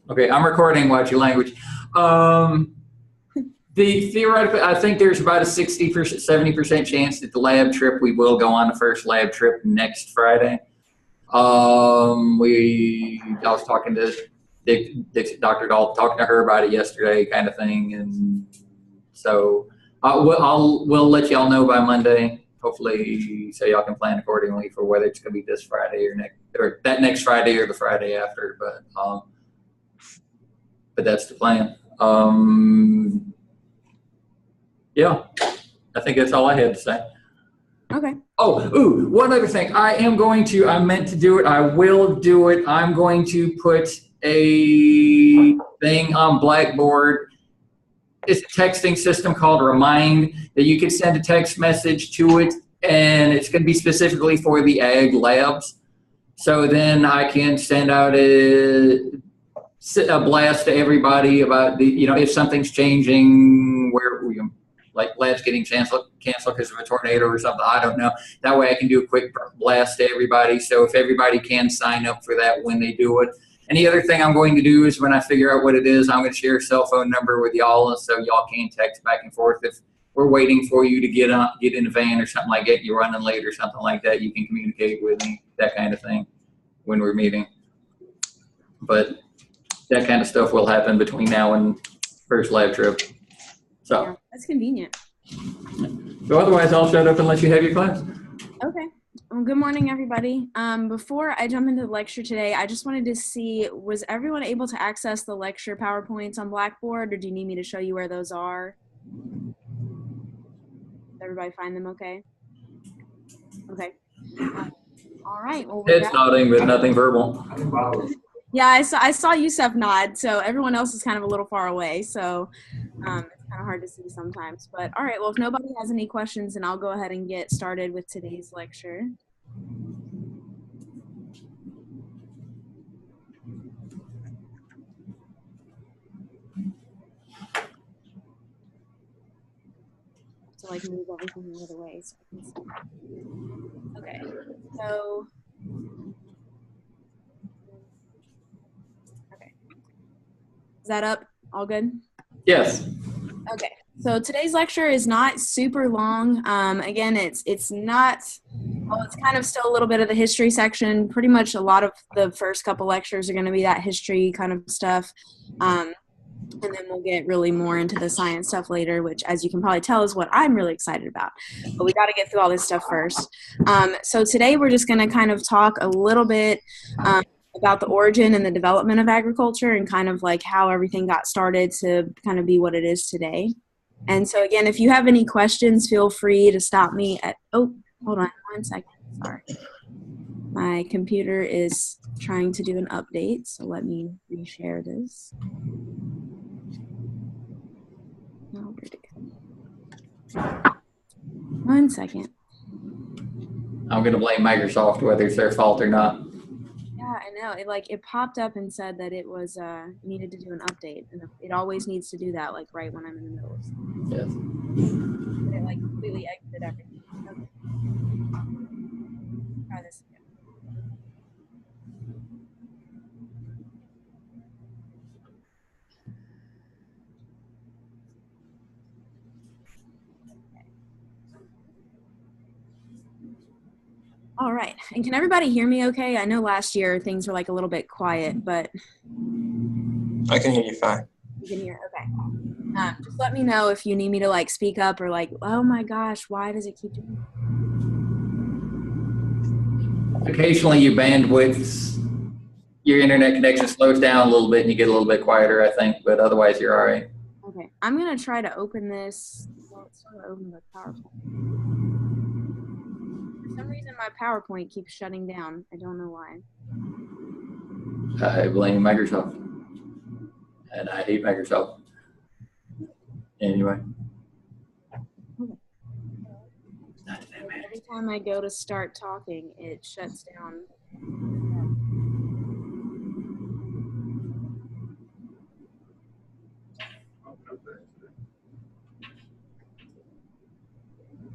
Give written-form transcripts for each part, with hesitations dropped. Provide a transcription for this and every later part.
Okay, I'm recording Watch Your Language. Theoretically, I think there's about a 60%, 70% chance that the lab trip, we will go on the first lab trip next Friday. I was talking to Dr. Dahl, talking to her about it yesterday, kind of thing, and so we'll let y'all know by Monday, hopefully, so y'all can plan accordingly for whether it's going to be this Friday or that next Friday or the Friday after. But that's the plan. Yeah, I think that's all I had to say. Okay. Oh, one other thing. I meant to do it. I will do it. I'm going to put a thing on Blackboard. It's a texting system called Remind that you can send a text message to it, and it's going to be specifically for the ag labs. So then I can send out a blast to everybody about if something's changing, like labs getting canceled because of a tornado or something. I don't know. That way I can do a quick blast to everybody. So if everybody can sign up for that when they do it. And the other thing I'm going to do is when I figure out what it is, I'm going to share a cell phone number with y'all, so y'all can text back and forth. If we're waiting for you to get in a van or something like that, you're running late or something like that, you can communicate with me, that kind of thing, when we're meeting. But that kind of stuff will happen between now and first lab trip. So yeah, that's convenient. So otherwise, I'll shut up and let you have your class. Okay. Well, good morning, everybody. Before I jump into the lecture today, I just wanted to see, was everyone able to access the lecture PowerPoints on Blackboard, or do you need me to show you where those are? Did everybody find them okay? Okay. All right. Well, Head's nodding, but nothing verbal. Yeah, I saw Yusuf nod, so everyone else is kind of a little far away, so it's kind of hard to see sometimes. But all right, well, if nobody has any questions, then I'll go ahead and get started with today's lecture. To like move everything the other way so I can see. Okay, so is that up? All good? Yes. Okay. So today's lecture is not super long. Again, it's not, well, it's kind of still a little bit of the history section. Pretty much a lot of the first couple lectures are going to be that history kind of stuff. And then we'll get really more into the science stuff later, which, as you can probably tell, is what I'm really excited about. But we got to get through all this stuff first. So today we're just going to kind of talk a little bit about the origin and the development of agriculture and kind of like how everything got started to kind of be what it is today. And so again, if you have any questions, feel free to stop me at, oh, hold on 1 second, sorry. My computer is trying to do an update, so let me reshare this. Oh, where'd it go? 1 second. I'm going to blame Microsoft, whether it's their fault or not. Yeah, I know. It popped up and said that it was needed to do an update, and it always needs to do that, like right when I'm in the middle of something. Yes. But it like completely exited everything. Okay. Try this again. All right. And can everybody hear me okay? I know last year things were like a little bit quiet, but I can hear you fine. You can hear, okay. Just let me know if you need me to like speak up or like, oh my gosh, why does it keep doing that? Occasionally your internet connection slows down a little bit and you get a little bit quieter, I think, but otherwise you're all right. Okay, I'm going to try to open this. Well, it's trying to open the PowerPoint. For some reason, my PowerPoint keeps shutting down. I don't know why. I blame Microsoft. And I hate Microsoft. Anyway. Okay. Every time I go to start talking, it shuts down.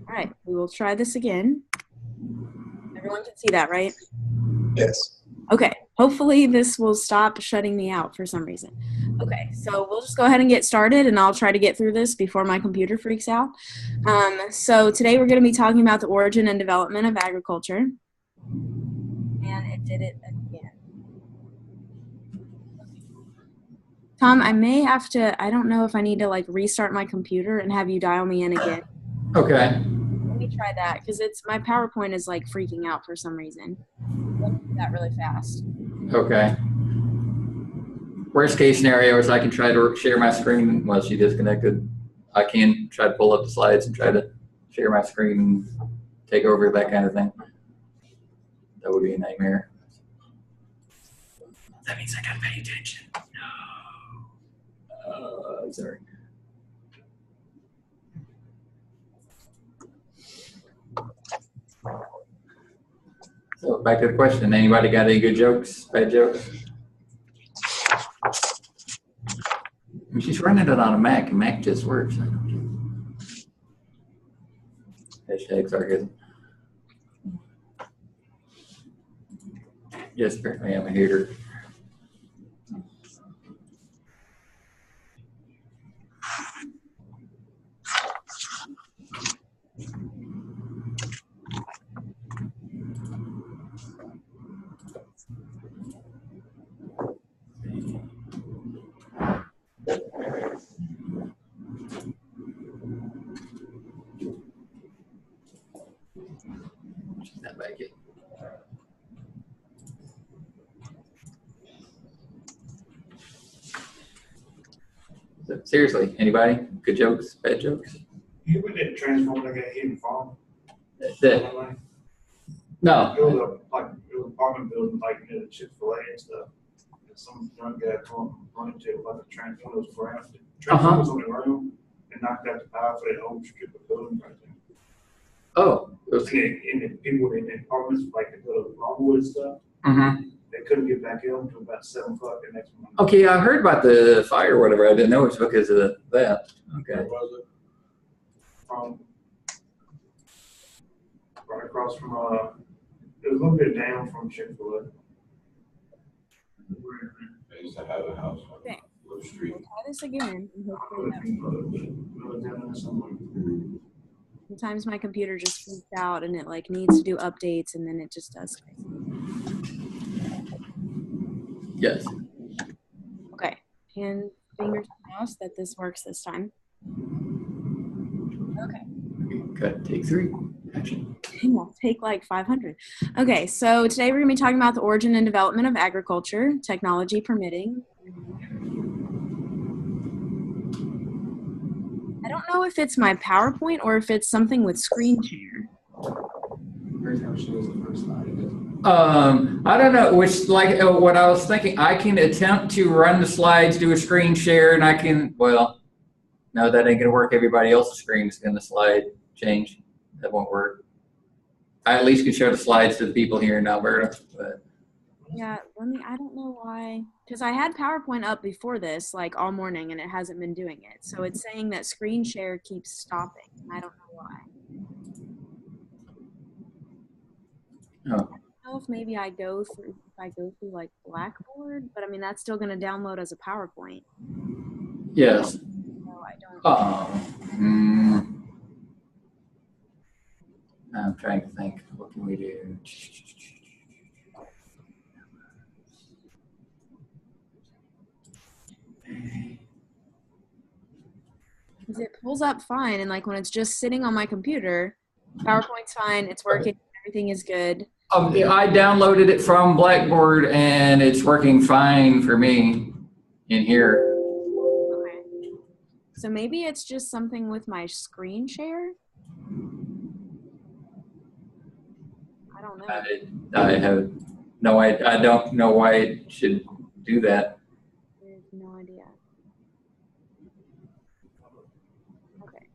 All right, we will try this again. Everyone can see that, right? Yes. Okay, Hopefully this will stop shutting me out for some reason. Okay, so we'll just go ahead and get started, and I'll try to get through this before my computer freaks out. So today we're going to be talking about the origin and development of agriculture. And it did it again. Tom, I may have to, I don't know if I need to like restart my computer and have you dial me in again. Okay. Let me try that because my PowerPoint is like freaking out for some reason. Let me do that really fast. Okay. Worst case scenario is I can try to share my screen unless she disconnected. I can try to pull up the slides and try to share my screen and take over, that kind of thing. That would be a nightmare. That means I gotta pay attention. No. Sorry. So back to the question. Anybody got any good jokes, bad jokes? And she's running it on a Mac, and Mac just works. Hashtag sarcasm. Yes, apparently I'm a hater. She's not back yet. So, seriously, anybody? Good jokes, bad jokes? You would didn't transform like a hidden farm. No. It was an apartment building like near the Chick-fil-A and stuff. And some young guy running to about the transform those grounds. Transformers on the ground and knocked out the power for that whole strip of building right there. Oh. And the people in the apartments, like the little longwood stuff, they couldn't get back in until about 7 o'clock the next morning. Okay, I heard about the fire or whatever. I didn't know it was because of that. Okay. Where was it? Right across from, it was a little bit down from Chick-fil-A. They used to have a house on Okay. Low Street. We'll try this again. And hopefully sometimes my computer just freaks out and it like needs to do updates and then it just does crazy. Yes. Okay, and fingers crossed that this works this time. Okay. Cut. Take 3. Action. I'll take like 500. Okay, so today we're going to be talking about the origin and development of agriculture, technology permitting. I don't know if it's my PowerPoint or if it's something with screen share. I don't know, which like what I was thinking, I can attempt to run the slides, do a screen share, and I can, well, no, that ain't gonna work. Everybody else's screen is gonna slide change. That won't work. I at least can show the slides to the people here in Alberta. But. Yeah, I don't know why, because I had PowerPoint up before this, like all morning, and it hasn't been doing it. So it's saying that screen share keeps stopping. I don't know why. Oh. I don't know if maybe I go through like Blackboard, but I mean that's still going to download as a PowerPoint. Yes. No, I don't. I'm trying to think. What can we do? Because it pulls up fine, and like when it's just sitting on my computer, PowerPoint's fine, it's working, everything is good. I downloaded it from Blackboard, and it's working fine for me in here. Okay. So maybe it's just something with my screen share? I don't know. I have no idea. I don't know why it should do that. I have no idea. Okay.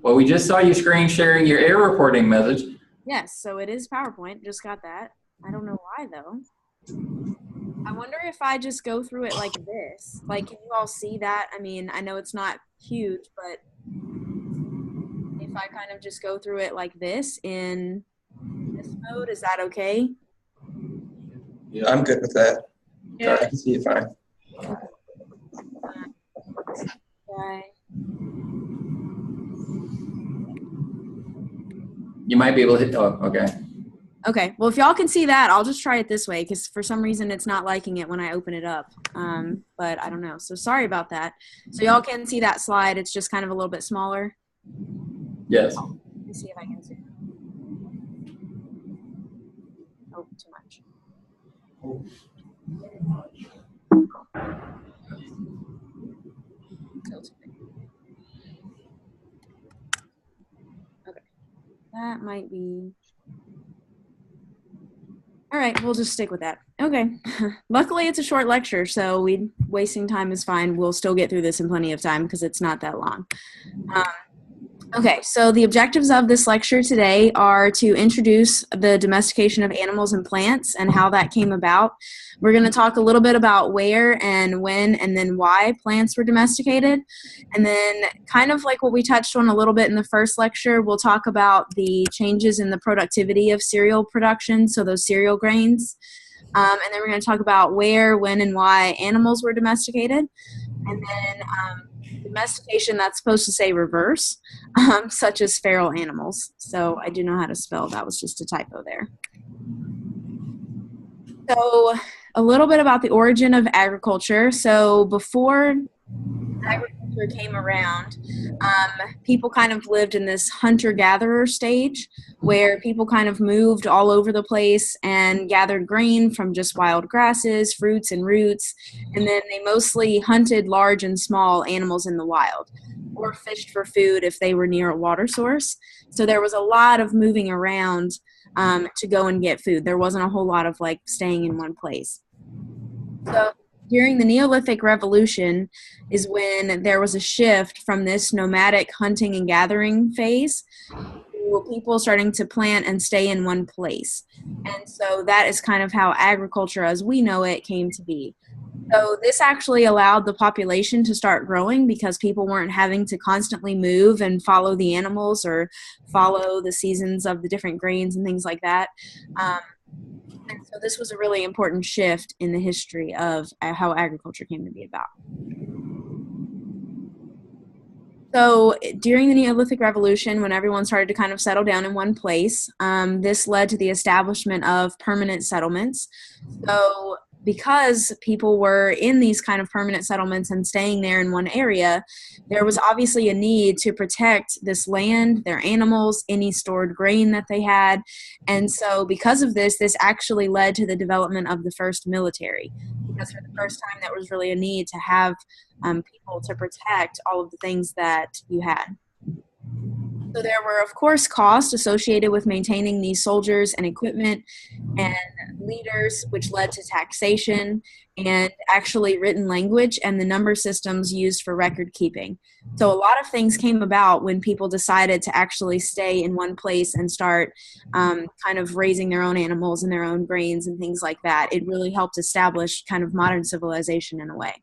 Well, we just saw you screen sharing your error reporting message. Yes, so it is PowerPoint. Just got that. I don't know why, though. I wonder if I just go through it like this. Like, can you all see that? I mean, I know it's not huge, but if I kind of just go through it like this in this mode, is that okay? I'm good with that. Yeah. I can see it fine. Right. You might be able to hit, oh, okay. Okay, well, if y'all can see that, I'll just try it this way because for some reason it's not liking it when I open it up. But I don't know. So sorry about that. So y'all can see that slide. It's just kind of a little bit smaller. Yes. Let me see if I can see. Oh, too much. Okay, that might be. All right, we'll just stick with that. Okay. Luckily, it's a short lecture, so wasting time is fine. We'll still get through this in plenty of time because it's not that long. Okay, so the objectives of this lecture today are to introduce the domestication of animals and plants and how that came about. We're going to talk a little bit about where and when and then why plants were domesticated. And then kind of like what we touched on a little bit in the first lecture, we'll talk about the changes in the productivity of cereal production, so those cereal grains. And then we're going to talk about where, when, and why animals were domesticated. And then domestication, that's supposed to say reverse, such as feral animals. So I do know how to spell. That was just a typo there. So a little bit about the origin of agriculture. So before agriculture came around, people kind of lived in this hunter-gatherer stage where people kind of moved all over the place and gathered grain from just wild grasses, fruits, and roots. And then they mostly hunted large and small animals in the wild or fished for food if they were near a water source. So there was a lot of moving around to go and get food. There wasn't a whole lot of like staying in one place. So during the Neolithic Revolution is when there was a shift from this nomadic hunting and gathering phase to people starting to plant and stay in one place. And so that is kind of how agriculture as we know it came to be. So this actually allowed the population to start growing because people weren't having to constantly move and follow the animals or follow the seasons of the different grains and things like that. And so this was a really important shift in the history of how agriculture came to be about. So during the Neolithic Revolution, when everyone started to kind of settle down in one place, this led to the establishment of permanent settlements. So because people were in these kind of permanent settlements and staying there in one area, there was obviously a need to protect this land, their animals, any stored grain that they had. And so because of this, this actually led to the development of the first military. Because for the first time, there was really a need to have people to protect all of the things that you had. So there were, of course, costs associated with maintaining these soldiers and equipment and leaders, which led to taxation and actually written language and the number systems used for record keeping. So a lot of things came about when people decided to actually stay in one place and start kind of raising their own animals and their own grains and things like that. It really helped establish kind of modern civilization in a way.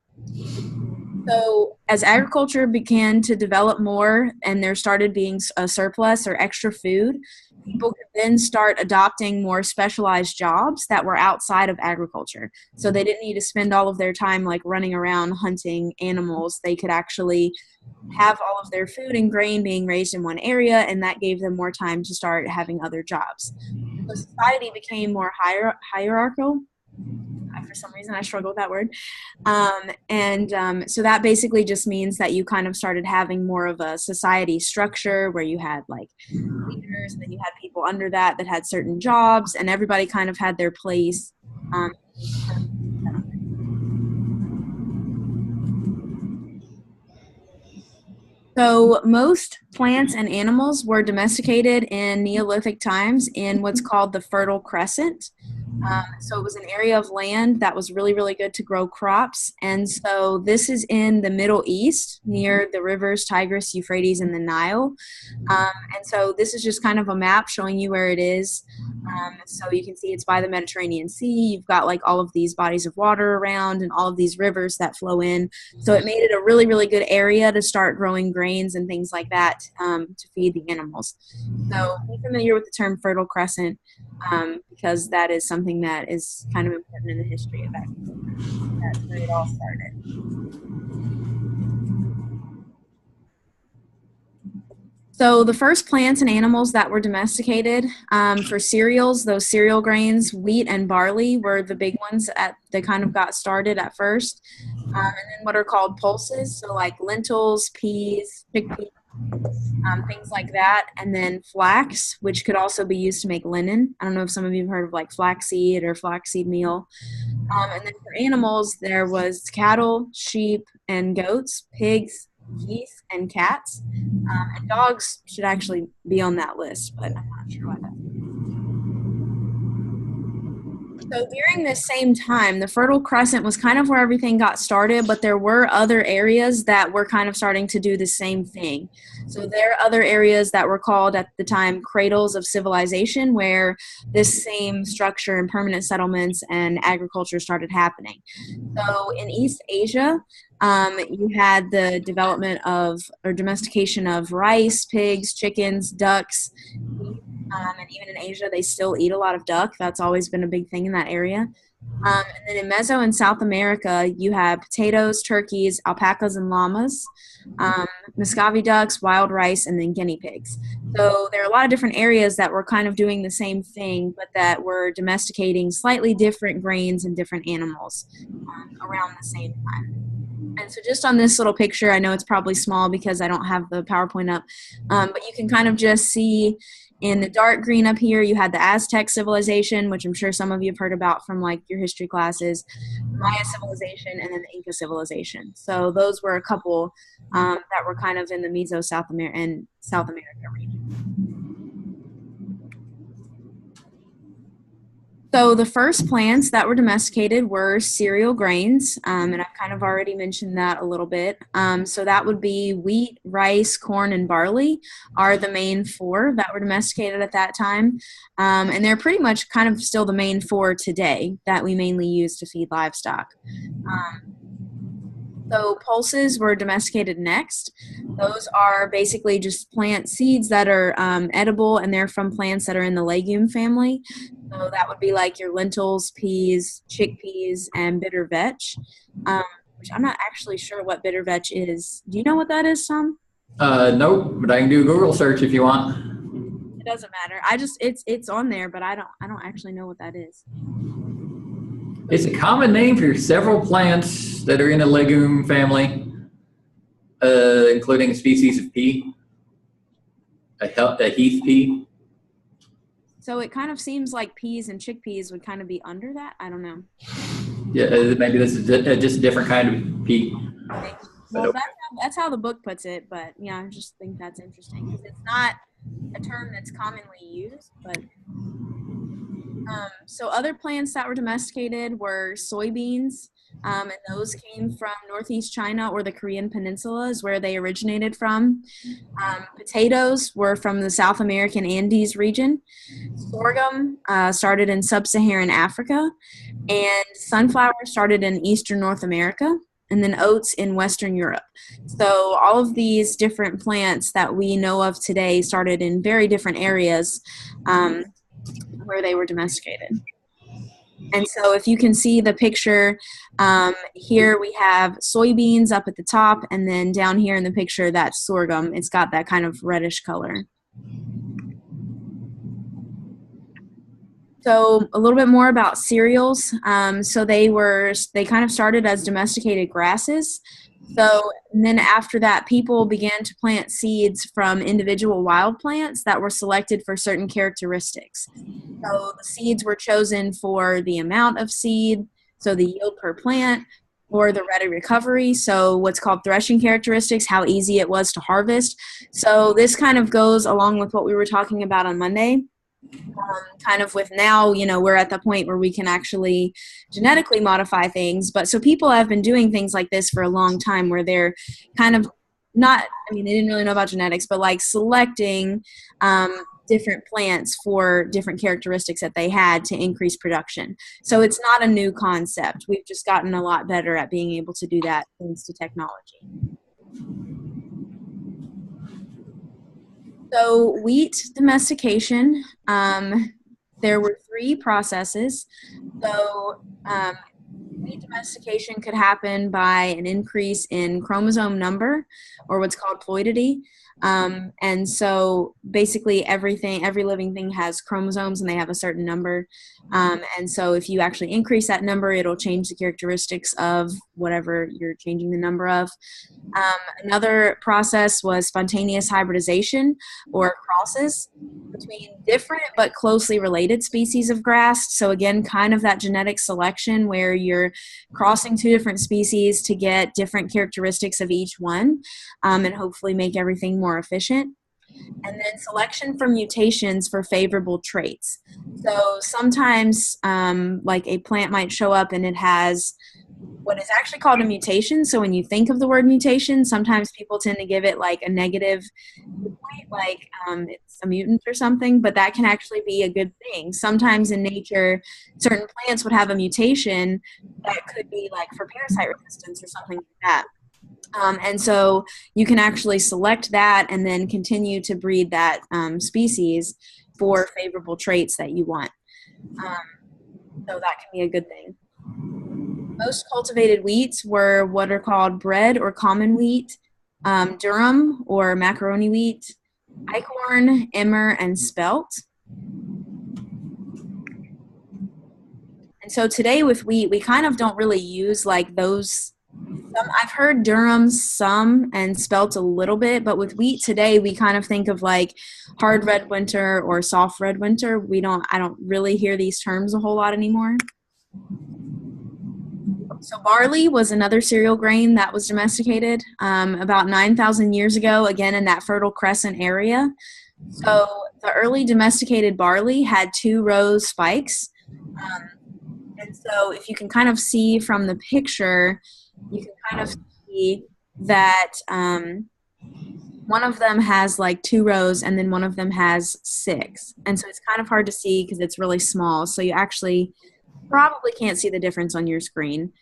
So as agriculture began to develop more and there started being a surplus or extra food, people could then start adopting more specialized jobs that were outside of agriculture. So they didn't need to spend all of their time like running around hunting animals. They could actually have all of their food and grain being raised in one area, and that gave them more time to start having other jobs. So society became more hierarchical. For some reason, I struggle with that word. So that basically just means that you kind of started having more of a society structure where you had like leaders, and then you had people under that that had certain jobs, and everybody kind of had their place. So most plants and animals were domesticated in Neolithic times in what's called the Fertile Crescent. So it was an area of land that was really, really good to grow crops. And so this is in the Middle East near the rivers Tigris, Euphrates, and the Nile. And so this is just kind of a map showing you where it is. So you can see it's by the Mediterranean Sea. You've got like all of these bodies of water around and all of these rivers that flow in. So it made it a really, really good area to start growing grains and things like that to feed the animals. So be familiar with the term Fertile Crescent because that is something something that is kind of important in the history of agriculture. That's where it all started. So the first plants and animals that were domesticated for cereals, those cereal grains, wheat and barley were the big ones that kind of got started at first. And then what are called pulses, so like lentils, peas, chickpeas, things like that. And then flax, which could also be used to make linen. I don't know if some of you have heard of like flaxseed or flaxseed meal. And then for animals, there was cattle, sheep, and goats, pigs, geese, and cats. And dogs should actually be on that list, but I'm not sure why that's. So during this same time, the Fertile Crescent was kind of where everything got started, but there were other areas that were kind of starting to do the same thing. So there are other areas that were called at the time cradles of civilization, where this same structure and permanent settlements and agriculture started happening. So in East Asia, you had the development of or domestication of rice, pigs, chickens, ducks, and even in Asia, they still eat a lot of duck. That's always been a big thing in that area. And then in Meso and South America, you have potatoes, turkeys, alpacas, and llamas, Muscovy ducks, wild rice, and then guinea pigs. So there are a lot of different areas that were kind of doing the same thing, but that were domesticating slightly different grains and different animals around the same time. And so just on this little picture, I know it's probably small because I don't have the PowerPoint up, but you can kind of just see in the dark green up here, you had the Aztec civilization, which I'm sure some of you have heard about from like your history classes, Maya civilization, and then the Inca civilization. So those were a couple that were kind of in the Meso South America region. So the first plants that were domesticated were cereal grains, and I've kind of already mentioned that a little bit. So that would be wheat, rice, corn, and barley are the main four that were domesticated at that time. And they're pretty much kind of still the main four today that we mainly use to feed livestock. So pulses were domesticated next. Those are basically just plant seeds that are edible, and they're from plants that are in the legume family. So that would be like your lentils, peas, chickpeas, and bitter vetch, which I'm not actually sure what bitter vetch is. Do you know what that is, Tom? Nope, but I can do a Google search if you want. It doesn't matter. It's on there, but I don't actually know what that is. It's a common name for several plants that are in a legume family, including a species of pea, a heath pea. So it kind of seems like peas and chickpeas would kind of be under that. I don't know. Yeah, maybe this is just a different kind of pea. Well, that's how the book puts it, but yeah, I just think that's interesting because it's not a term that's commonly used, but so other plants that were domesticated were soybeans, and those came from northeast China or the Korean Peninsula is where they originated from. Potatoes were from the South American Andes region. Sorghum started in sub-Saharan Africa, and sunflower started in eastern North America, and then oats in Western Europe. So all of these different plants that we know of today started in very different areas where they were domesticated. And so if you can see the picture, here we have soybeans up at the top, and then down here in the picture, that's sorghum. It's got that kind of reddish color. So a little bit more about cereals. So they kind of started as domesticated grasses. So and then after that, people began to plant seeds from individual wild plants that were selected for certain characteristics. So the seeds were chosen for the amount of seed, so the yield per plant, or the ready recovery, so what's called threshing characteristics, how easy it was to harvest. So this kind of goes along with what we were talking about on Monday. Kind of with now, we're at the point where we can actually genetically modify things. But so people have been doing things like this for a long time where they're kind of they didn't really know about genetics, but like selecting different plants for different characteristics that they had to increase production. So it's not a new concept. We've just gotten a lot better at being able to do that thanks to technology. So wheat domestication, there were 3 processes. So wheat domestication could happen by an increase in chromosome number, or what's called ploidity. And so basically every living thing has chromosomes, and they have a certain number. And so if you actually increase that number, it'll change the characteristics of whatever you're changing the number of. Another process was spontaneous hybridization, or crosses between different but closely related species of grass. So again, kind of that genetic selection where you're crossing 2 different species to get different characteristics of each one, and hopefully make everything more efficient. And then selection for mutations for favorable traits. So sometimes like a plant might show up and it has what is actually called a mutation. So when you think of the word mutation, sometimes people tend to give it like a negative point, like it's a mutant or something, but that can actually be a good thing. Sometimes in nature, certain plants would have a mutation that could be like for parasite resistance or something like that. And so you can actually select that and then continue to breed that species for favorable traits that you want. So that can be a good thing. Most cultivated wheats were what are called bread or common wheat, durum or macaroni wheat, eichhorn, emmer, and spelt. And so today with wheat, we kind of don't really use like those. I've heard durum some and spelt a little bit, but with wheat today, we kind of think of like hard red winter or soft red winter. I don't really hear these terms a whole lot anymore. So barley was another cereal grain that was domesticated about 9,000 years ago, again in that Fertile Crescent area. So the early domesticated barley had 2 rows spikes. And so if you can kind of see from the picture, you can kind of see that one of them has like 2 rows and then one of them has 6. And so it's kind of hard to see because it's really small. So you actually probably can't see the difference on your screen.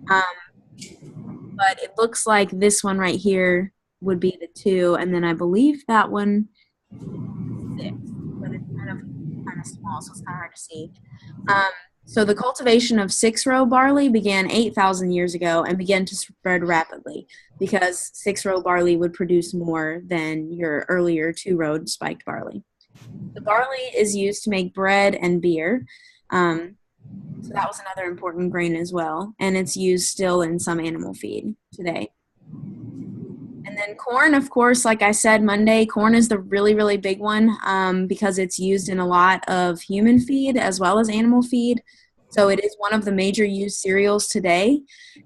But it looks like this one right here would be the 2, and then I believe that one 6, but it's kind of small, so it's kind of hard to see. So the cultivation of 6-row barley began 8,000 years ago and began to spread rapidly because 6-row barley would produce more than your earlier 2-row spiked barley. The barley is used to make bread and beer. So that was another important grain as well, and it's used still in some animal feed today. And then corn, of course, like I said Monday, corn is the really, really big one because it's used in a lot of human feed as well as animal feed. So it is one of the major used cereals today,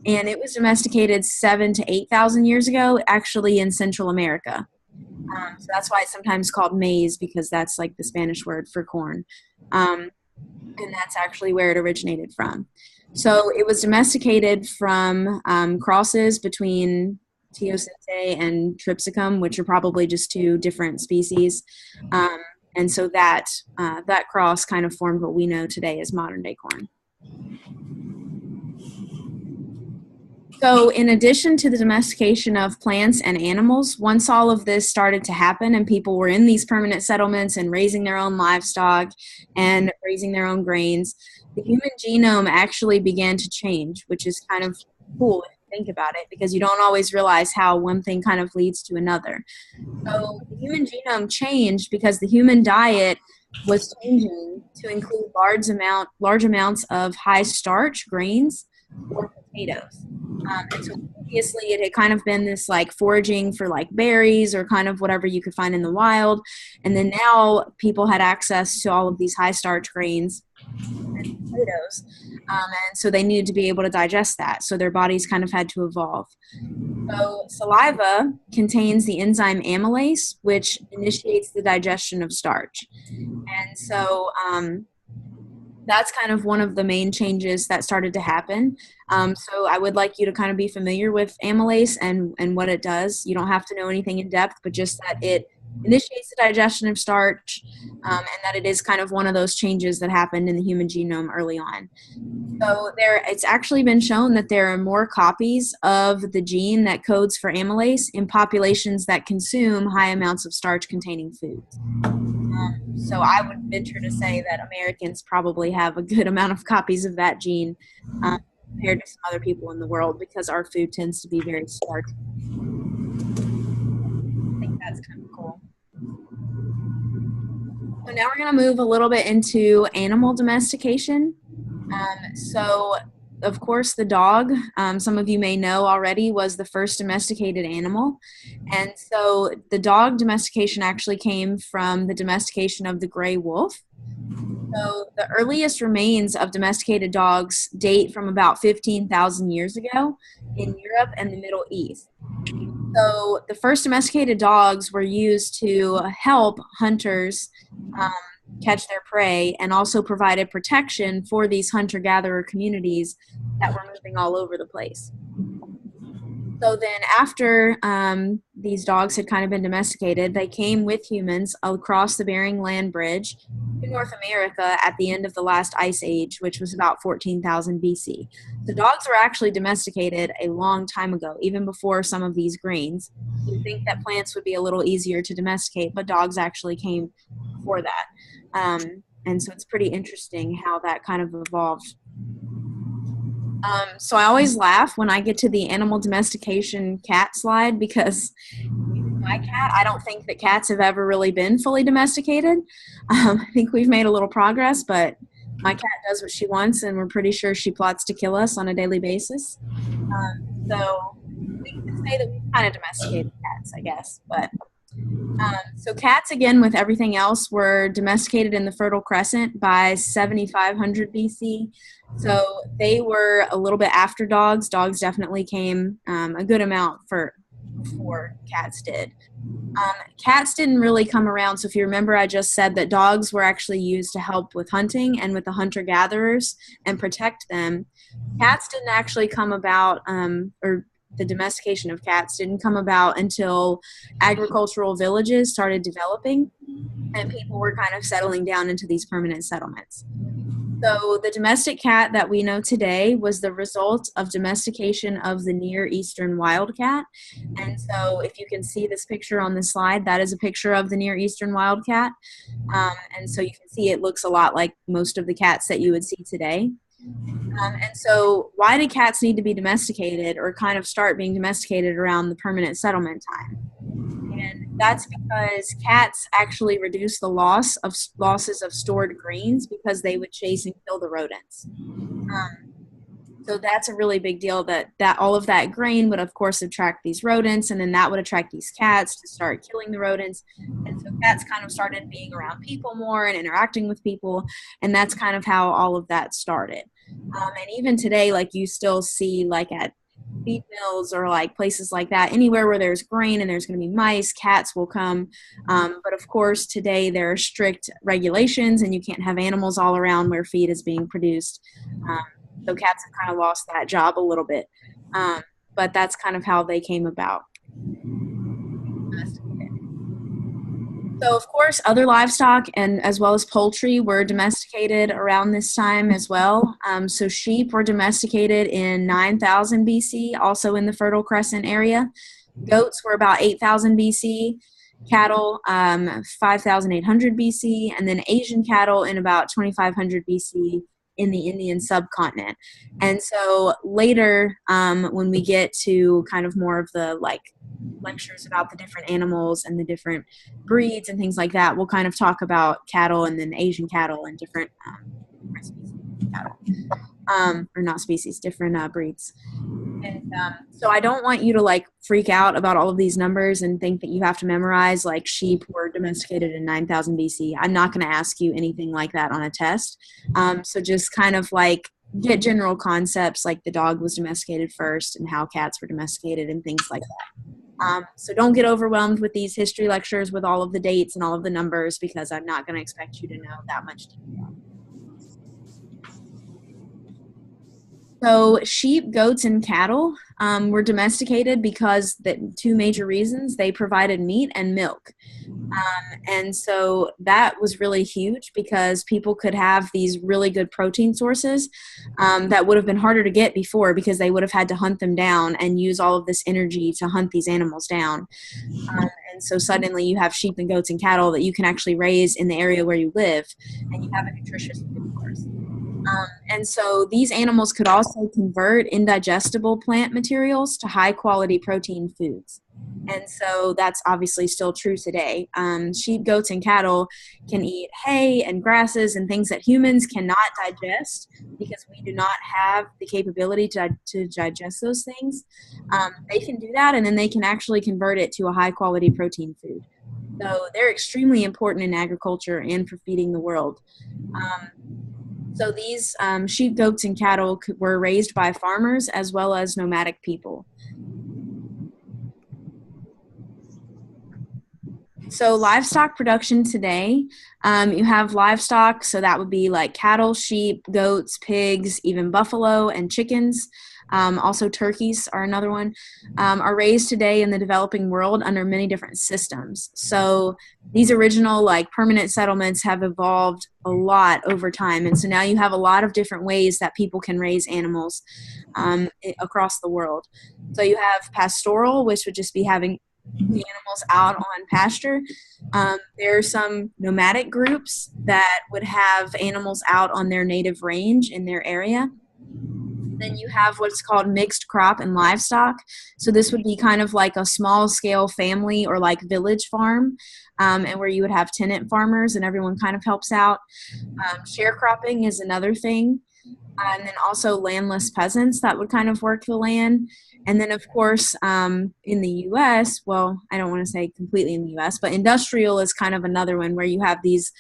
and it was domesticated 7,000 to 8,000 years ago, actually in Central America. So that's why it's sometimes called maize, because that's like the Spanish word for corn. And that's actually where it originated from. So it was domesticated from crosses between teosinte and tripsicum, which are probably just 2 different species. And so that cross kind of formed what we know today as modern day corn. So in addition to the domestication of plants and animals, once all of this started to happen and people were in these permanent settlements and raising their own livestock and raising their own grains, the human genome actually began to change, which is kind of cool if you think about it, because you don't always realize how one thing kind of leads to another. So the human genome changed because the human diet was changing to include large amounts of high starch grains or potatoes. And so previously it had kind of been this like foraging for like berries or kind of whatever you could find in the wild. And then now people had access to all of these high starch grains and potatoes. And so they needed to be able to digest that. So their bodies kind of had to evolve. So saliva contains the enzyme amylase, which initiates the digestion of starch. And so that's kind of one of the main changes that started to happen. So I would like you to kind of be familiar with amylase and what it does. You don't have to know anything in depth, but just that it initiates the digestion of starch, and that it is kind of one of those changes that happened in the human genome early on. So it's actually been shown that there are more copies of the gene that codes for amylase in populations that consume high amounts of starch-containing foods. So I would venture to say that Americans probably have a good amount of copies of that gene compared to some other people in the world, because our food tends to be very starchy. I think that's kind of cool. So now we're going to move a little bit into animal domestication. So, of course, the dog, some of you may know already, was the first domesticated animal. And so the dog domestication actually came from the domestication of the gray wolf. So the earliest remains of domesticated dogs date from about 15,000 years ago in Europe and the Middle East. So the first domesticated dogs were used to help hunters catch their prey, and also provided protection for these hunter-gatherer communities that were moving all over the place. So then after these dogs had kind of been domesticated, they came with humans across the Bering Land Bridge to North America at the end of the last ice age, which was about 14,000 BC. The dogs were actually domesticated a long time ago, even before some of these grains. You'd think that plants would be a little easier to domesticate, but dogs actually came before that. And so it's pretty interesting how that kind of evolved. So I always laugh when I get to the animal domestication cat slide, because my cat, I don't think that cats have ever really been fully domesticated. I think we've made a little progress, but my cat does what she wants, and we're pretty sure she plots to kill us on a daily basis. So we can say that we've kind of domesticated cats, I guess. But so cats, again, with everything else, were domesticated in the Fertile Crescent by 7,500 BC. So they were a little bit after dogs. Dogs definitely came a good amount before cats did. Cats didn't really come around. So if you remember, I just said that dogs were actually used to help with hunting and with the hunter-gatherers and protect them. Cats didn't actually come about, or the domestication of cats didn't come about until agricultural villages started developing and people were kind of settling down into these permanent settlements. So the domestic cat that we know today was the result of domestication of the Near Eastern wildcat. And so if you can see this picture on the slide, that is a picture of the Near Eastern wildcat. And so you can see it looks a lot like most of the cats that you would see today. And so why do cats need to be domesticated, or kind of start being domesticated around the permanent settlement time? And that's because cats actually reduce the losses of stored grains, because they would chase and kill the rodents. So that's a really big deal, that all of that grain would, of course, attract these rodents, and then that would attract these cats to start killing the rodents. And so cats kind of started being around people more and interacting with people, and that's kind of how all of that started. And even today, like, you still see, like, at feed mills or like places like that, anywhere where there's grain and there's going to be mice, cats will come. But of course, today there are strict regulations, and you can't have animals all around where feed is being produced. So cats have kind of lost that job a little bit. But that's kind of how they came about. So, of course, other livestock and as well as poultry were domesticated around this time as well. So sheep were domesticated in 9,000 BC, also in the Fertile Crescent area. Goats were about 8,000 BC. Cattle, 5,800 BC. And then Asian cattle in about 2,500 BC in the Indian subcontinent. And so later, when we get to kind of more of the like lectures about the different animals and the different breeds and things like that, we'll kind of talk about cattle and then Asian cattle and different species of cattle. Or not species, different breeds. And so I don't want you to like freak out about all of these numbers and think that you have to memorize like sheep were domesticated in 9,000 BC. I'm not going to ask you anything like that on a test. So just kind of like get general concepts, like the dog was domesticated first and how cats were domesticated and things like that. So don't get overwhelmed with these history lectures with all of the dates and all of the numbers, because I'm not going to expect you to know that much detail. So sheep, goats, and cattle were domesticated because the two major reasons: they provided meat and milk. And so that was really huge because people could have these really good protein sources that would have been harder to get before because they would have had to hunt them down and use all of this energy to hunt these animals down. And so suddenly you have sheep and goats and cattle that you can actually raise in the area where you live, and you have a nutritious food source. And so these animals could also convert indigestible plant materials to high quality protein foods. And so that's obviously still true today. Sheep, goats, and cattle can eat hay and grasses and things that humans cannot digest because we do not have the capability to digest those things. They can do that, and then they can actually convert it to a high quality protein food. So they're extremely important in agriculture and for feeding the world. So these sheep, goats, and cattle were raised by farmers as well as nomadic people. So livestock production today, you have livestock, so that would be like cattle, sheep, goats, pigs, even buffalo and chickens. Also turkeys are another one, are raised today in the developing world under many different systems. So these original like permanent settlements have evolved a lot over time. And so now you have a lot of different ways that people can raise animals across the world. So you have pastoral, which would just be having the animals out on pasture. There are some nomadic groups that would have animals out on their native range in their area. Then you have what's called mixed crop and livestock. So this would be kind of like a small scale family or like village farm, and where you would have tenant farmers and everyone kind of helps out. Sharecropping is another thing. And then also landless peasants that would kind of work the land. And then, of course, in the U.S., well, I don't want to say completely in the U.S., but industrial is kind of another one where you have these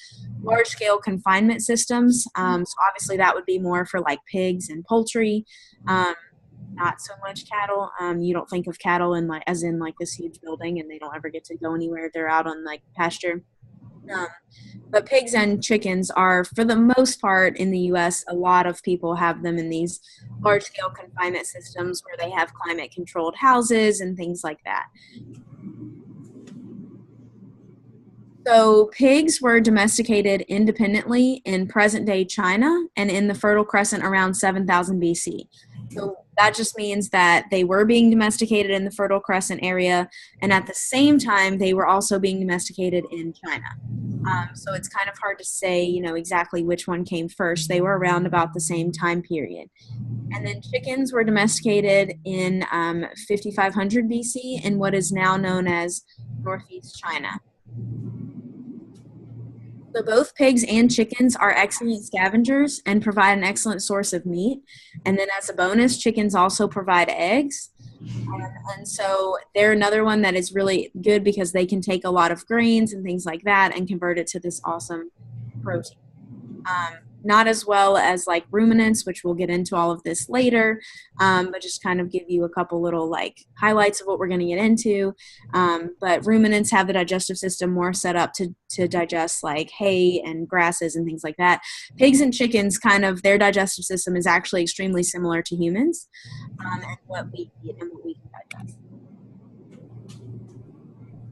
large-scale confinement systems. So obviously that would be more for like pigs and poultry, not so much cattle. You don't think of cattle in like as in like this huge building and they don't ever get to go anywhere. They're out on like pasture. But pigs and chickens are, for the most part in the U.S., a lot of people have them in these large-scale confinement systems where they have climate-controlled houses and things like that. So pigs were domesticated independently in present-day China and in the Fertile Crescent around 7000 BC. So that just means that they were being domesticated in the Fertile Crescent area, and at the same time, they were also being domesticated in China. So it's kind of hard to say, exactly which one came first. They were around about the same time period. And then chickens were domesticated in 5500 BC in what is now known as Northeast China. So both pigs and chickens are excellent scavengers and provide an excellent source of meat. And then as a bonus, chickens also provide eggs. And so they're another one that is really good because they can take a lot of grains and things like that and convert it to this awesome protein. Not as well as like ruminants, which we'll get into all of this later, but just kind of give you a couple little like highlights of what we're going to get into. But ruminants have the digestive system more set up to digest like hay and grasses and things like that. Pigs and chickens, kind of their digestive system is actually extremely similar to humans, and what we eat and what we can digest.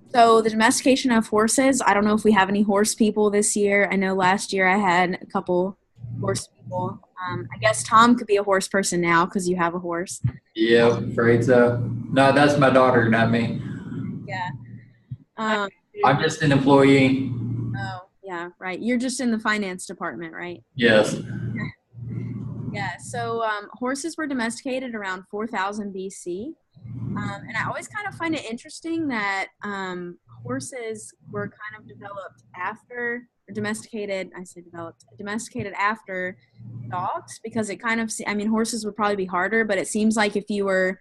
So the domestication of horses, I don't know if we have any horse people this year. I know last year I had a couple horse people. I guess Tom could be a horse person now because you have a horse. Yeah, afraid so. No, that's my daughter, not me. Yeah. I'm just an employee. Oh, yeah, right. You're just in the finance department, right? Yes. Yeah, so horses were domesticated around 4000 BC. And I always kind of find it interesting that horses were kind of developed after, or domesticated after dogs, because it kind of, horses would probably be harder, but it seems like if you were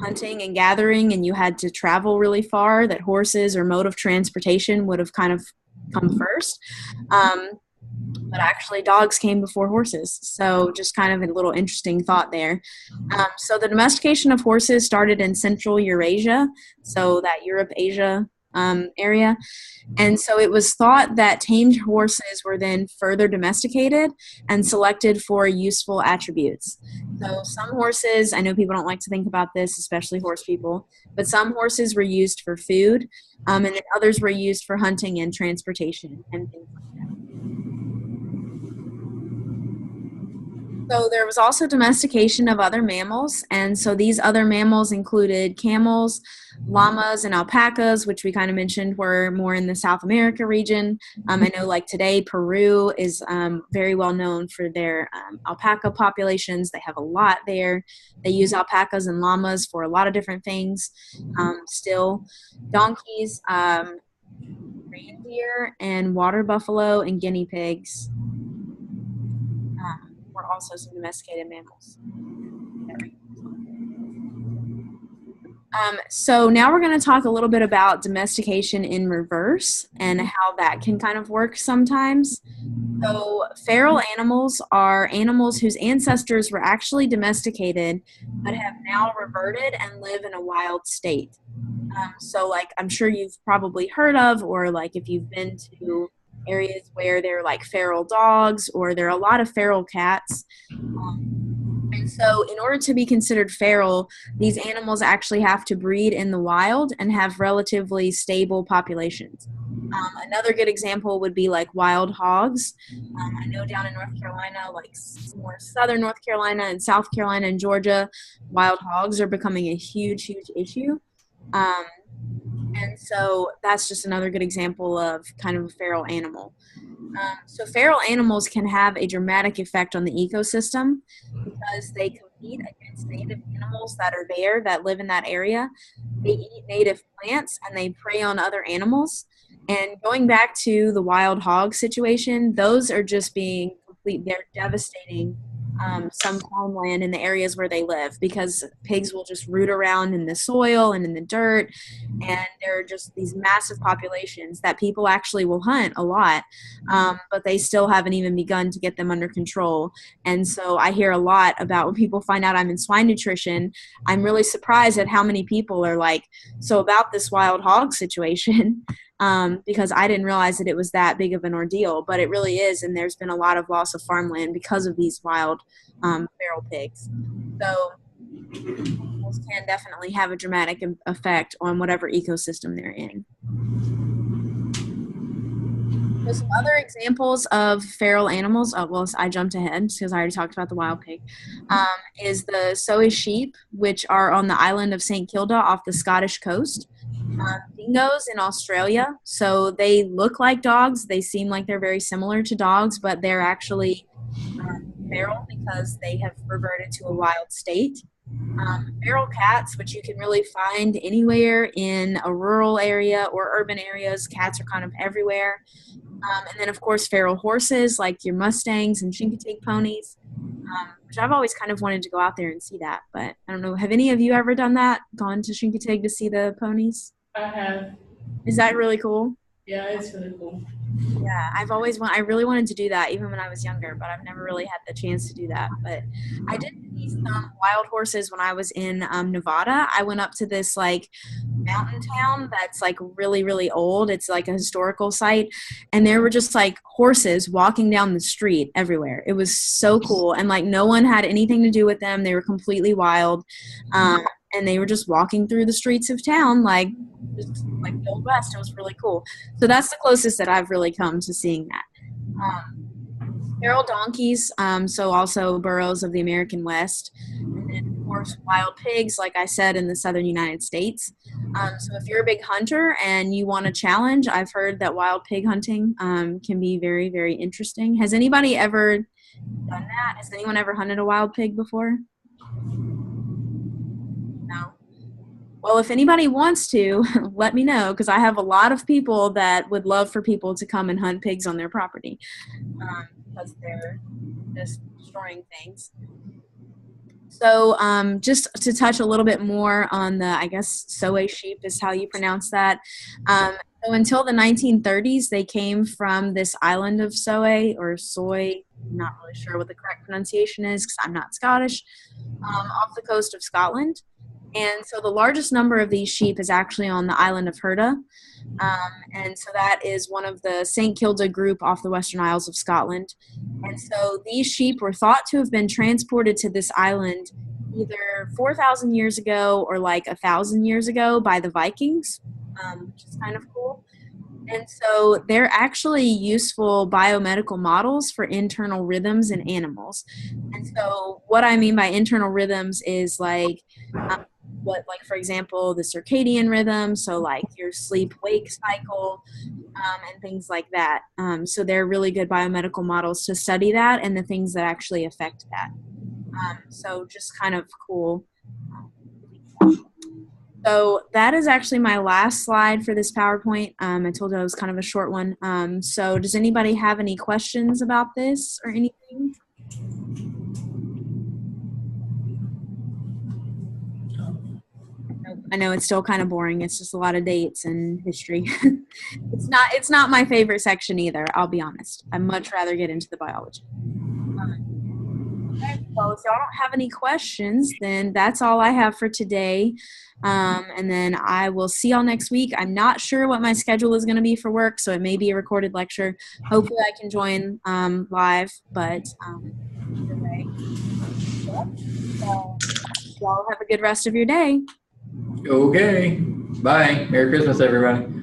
hunting and gathering and you had to travel really far, that horses or mode of transportation would have kind of come first. But actually dogs came before horses. So just kind of a little interesting thought there. So the domestication of horses started in Central Eurasia, so that Europe, Asia area. And so it was thought that tamed horses were then further domesticated and selected for useful attributes. So some horses, I know people don't like to think about this, especially horse people, but some horses were used for food, and then others were used for hunting and transportation and things like that. So there was also domestication of other mammals, and so these other mammals included camels, llamas, and alpacas, which we kind of mentioned were more in the South America region. I know like today Peru is very well known for their alpaca populations. They have a lot there. They use alpacas and llamas for a lot of different things. Still, donkeys, reindeer, and water buffalo and guinea pigs were also some domesticated mammals. So now we're going to talk a little bit about domestication in reverse and how that can kind of work sometimes. So feral animals are animals whose ancestors were actually domesticated but have now reverted and live in a wild state. So like I'm sure you've probably heard of, or like if you've been to areas where there are like feral dogs or there are a lot of feral cats. And so in order to be considered feral, these animals actually have to breed in the wild and have relatively stable populations. Another good example would be like wild hogs. I know down in North Carolina, like more southern North Carolina and South Carolina and Georgia, wild hogs are becoming a huge, huge issue. And so that's just another good example of kind of a feral animal. So feral animals can have a dramatic effect on the ecosystem because they compete against native animals that are there, that live in that area. They eat native plants and they prey on other animals. And going back to the wild hog situation, those are just being complete, they're devastating some farmland in the areas where they live because pigs will just root around in the soil and in the dirt, and there are just these massive populations that people actually will hunt a lot, but they still haven't even begun to get them under control. And so I hear a lot about when people find out I'm in swine nutrition, I'm really surprised at how many people are like, so about this wild hog situation, because I didn't realize that it was that big of an ordeal, but it really is, and there's been a lot of loss of farmland because of these wild feral pigs. So animals can definitely have a dramatic effect on whatever ecosystem they're in. So some other examples of feral animals, well, I jumped ahead because I already talked about the wild pig, is the Soay sheep, which are on the island of St. Kilda off the Scottish coast. Dingoes in Australia, so they look like dogs. They seem like they're very similar to dogs, but they're actually feral because they have reverted to a wild state. Feral cats, which you can really find anywhere in a rural area or urban areas. Cats are kind of everywhere. And then, of course, feral horses like your Mustangs and Chincoteague ponies, which I've always kind of wanted to go out there and see that. But I don't know, have any of you ever done that? Gone to Chincoteague to see the ponies? I have. Is that really cool? Yeah, it's really cool. Yeah, I really wanted to do that even when I was younger, but I've never really had the chance to do that. But I did see some wild horses when I was in Nevada. I went up to this like mountain town that's like really, really old. It's like a historical site. And there were just like horses walking down the street everywhere. It was so cool. And like no one had anything to do with them. They were completely wild. And they were just walking through the streets of town like the Old West. It was really cool. So that's the closest that I've really come to seeing that. Feral donkeys, so also burros of the American West. And then, of course, wild pigs, like I said, in the southern United States. So if you're a big hunter and you want a challenge, I've heard that wild pig hunting can be very, very interesting. Has anybody ever done that? Has anyone ever hunted a wild pig before? No. Well, if anybody wants to, let me know, because I have a lot of people that would love for people to come and hunt pigs on their property because they're just destroying things. So just to touch a little bit more on the, I guess, Soay sheep is how you pronounce that. So until the 1930s, they came from this island of Soay or Soy, I'm not really sure what the correct pronunciation is because I'm not Scottish, off the coast of Scotland. And so the largest number of these sheep is actually on the island of Herda. And so that is one of the St. Kilda group off the Western Isles of Scotland. And so these sheep were thought to have been transported to this island either 4,000 years ago or like 1,000 years ago by the Vikings, which is kind of cool. And so they're actually useful biomedical models for internal rhythms in animals. And so what I mean by internal rhythms is like like for example, the circadian rhythm, so like your sleep-wake cycle, and things like that. So they're really good biomedical models to study that and the things that actually affect that. So just kind of cool. So that is actually my last slide for this PowerPoint. I told you it was kind of a short one. So does anybody have any questions about this or anything? I know it's still kind of boring. It's just a lot of dates and history. It's not my favorite section either, I'll be honest. I'd much rather get into the biology. Okay, well, if y'all don't have any questions, then that's all I have for today. And then I will see y'all next week. I'm not sure what my schedule is going to be for work, so it may be a recorded lecture. Hopefully I can join live, but either way. So, y'all have a good rest of your day. Okay. Bye. Merry Christmas, everybody.